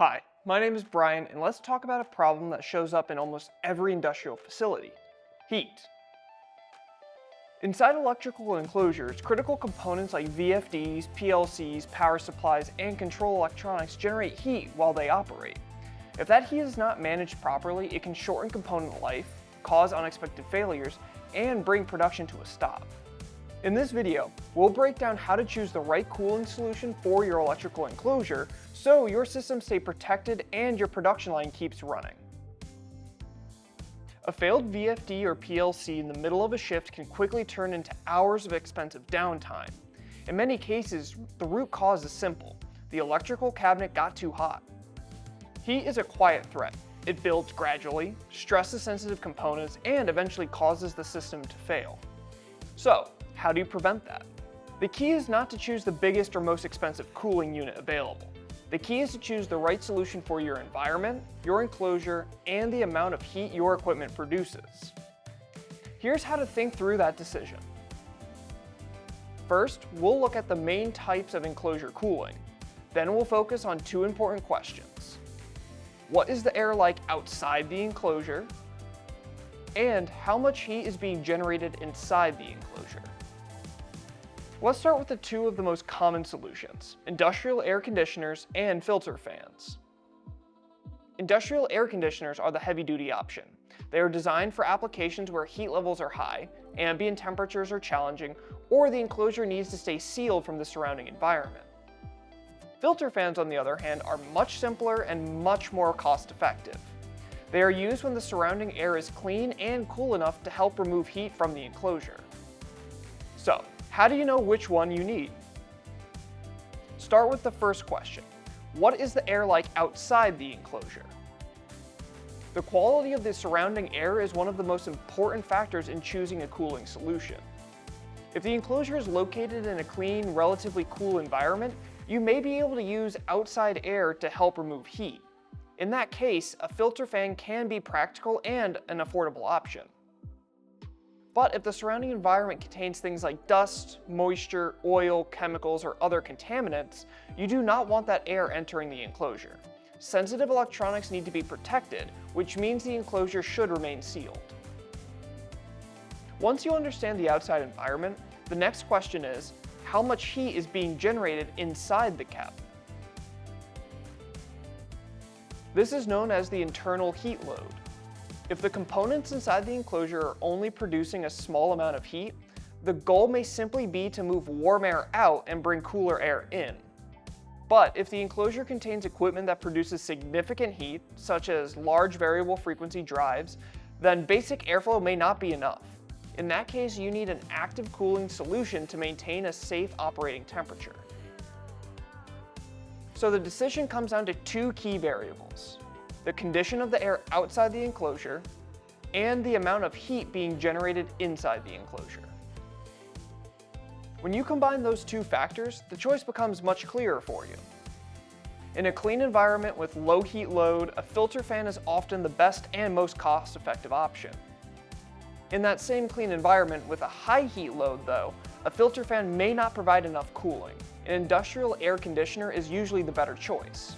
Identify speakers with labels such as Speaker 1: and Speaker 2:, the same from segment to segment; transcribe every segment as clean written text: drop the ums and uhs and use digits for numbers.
Speaker 1: Hi, my name is Brian, and let's talk about a problem that shows up in almost every industrial facility: heat. Inside electrical enclosures, critical components like VFDs, PLCs, power supplies, and control electronics generate heat while they operate. If that heat is not managed properly, it can shorten component life, cause unexpected failures, and bring production to a stop. In this video, we'll break down how to choose the right cooling solution for your electrical enclosure so your systems stay protected and your production line keeps running. A failed VFD or PLC in the middle of a shift can quickly turn into hours of expensive downtime. In many cases, the root cause is simple: the electrical cabinet got too hot. Heat is a quiet threat. It builds gradually, stresses sensitive components, and eventually causes the system to fail. So, how do you prevent that? The key is not to choose the biggest or most expensive cooling unit available. The key is to choose the right solution for your environment, your enclosure, and the amount of heat your equipment produces. Here's how to think through that decision. First, we'll look at the main types of enclosure cooling. Then we'll focus on two important questions. What is the air like outside the enclosure? And how much heat is being generated inside the enclosure? Let's start with the two of the most common solutions: industrial air conditioners and filter fans. Industrial air conditioners are the heavy-duty option. They are designed for applications where heat levels are high, ambient temperatures are challenging, or the enclosure needs to stay sealed from the surrounding environment. Filter fans, on the other hand, are much simpler and much more cost-effective. They are used when the surrounding air is clean and cool enough to help remove heat from the enclosure. So, how do you know which one you need? Start with the first question. What is the air like outside the enclosure? The quality of the surrounding air is one of the most important factors in choosing a cooling solution. If the enclosure is located in a clean, relatively cool environment, you may be able to use outside air to help remove heat. In that case, a filter fan can be practical and an affordable option. But if the surrounding environment contains things like dust, moisture, oil, chemicals, or other contaminants, you do not want that air entering the enclosure. Sensitive electronics need to be protected, which means the enclosure should remain sealed. Once you understand the outside environment, the next question is, how much heat is being generated inside the cabinet? This is known as the internal heat load. If the components inside the enclosure are only producing a small amount of heat, the goal may simply be to move warm air out and bring cooler air in. But if the enclosure contains equipment that produces significant heat, such as large variable frequency drives, then basic airflow may not be enough. In that case, you need an active cooling solution to maintain a safe operating temperature. So the decision comes down to two key variables: the condition of the air outside the enclosure, and the amount of heat being generated inside the enclosure. When you combine those two factors, the choice becomes much clearer for you. In a clean environment with low heat load, a filter fan is often the best and most cost-effective option. In that same clean environment with a high heat load, though, a filter fan may not provide enough cooling. An industrial air conditioner is usually the better choice.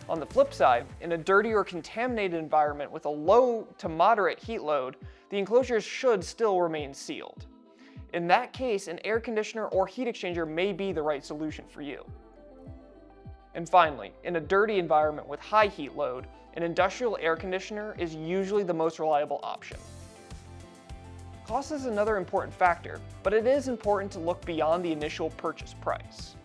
Speaker 1: On the flip side, in a dirty or contaminated environment with a low to moderate heat load, the enclosures should still remain sealed. In that case, an air conditioner or heat exchanger may be the right solution for you. And finally, in a dirty environment with high heat load, an industrial air conditioner is usually the most reliable option. Cost is another important factor, but it is important to look beyond the initial purchase price.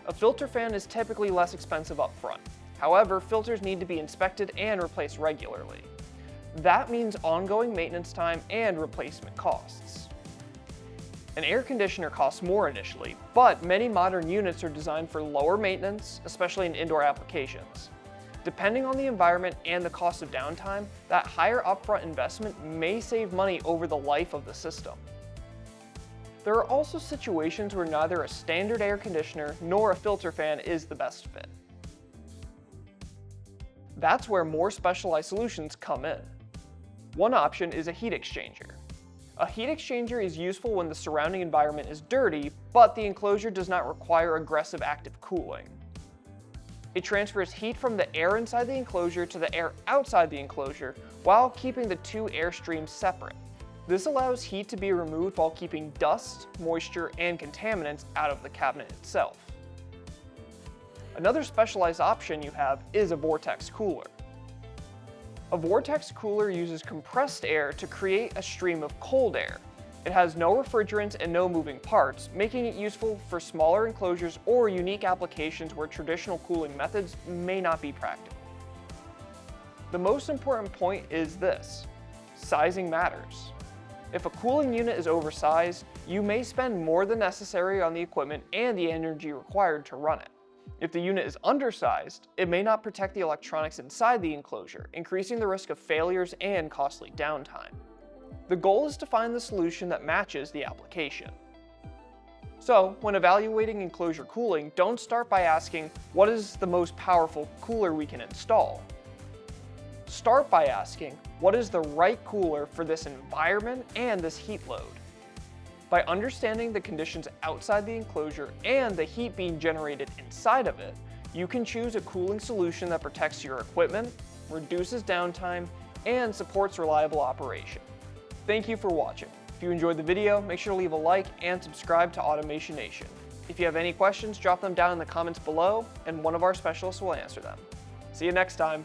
Speaker 1: A filter fan is typically less expensive up front. However, filters need to be inspected and replaced regularly. That means ongoing maintenance time and replacement costs. An air conditioner costs more initially, but many modern units are designed for lower maintenance, especially in indoor applications. Depending on the environment and the cost of downtime, that higher upfront investment may save money over the life of the system. There are also situations where neither a standard air conditioner nor a filter fan is the best fit. That's where more specialized solutions come in. One option is a heat exchanger. A heat exchanger is useful when the surrounding environment is dirty, but the enclosure does not require aggressive active cooling. It transfers heat from the air inside the enclosure to the air outside the enclosure while keeping the two air streams separate. This allows heat to be removed while keeping dust, moisture, and contaminants out of the cabinet itself. Another specialized option you have is a vortex cooler. A vortex cooler uses compressed air to create a stream of cold air. It has no refrigerants and no moving parts, making it useful for smaller enclosures or unique applications where traditional cooling methods may not be practical. The most important point is this: sizing matters. If a cooling unit is oversized, you may spend more than necessary on the equipment and the energy required to run it. If the unit is undersized, it may not protect the electronics inside the enclosure, increasing the risk of failures and costly downtime. The goal is to find the solution that matches the application. So, when evaluating enclosure cooling, don't start by asking, what is the most powerful cooler we can install? Start by asking, what is the right cooler for this environment and this heat load? By understanding the conditions outside the enclosure and the heat being generated inside of it, you can choose a cooling solution that protects your equipment, reduces downtime, and supports reliable operation. Thank you for watching. If you enjoyed the video, make sure to leave a like and subscribe to Automation Nation. If you have any questions, drop them down in the comments below, and one of our specialists will answer them. See you next time.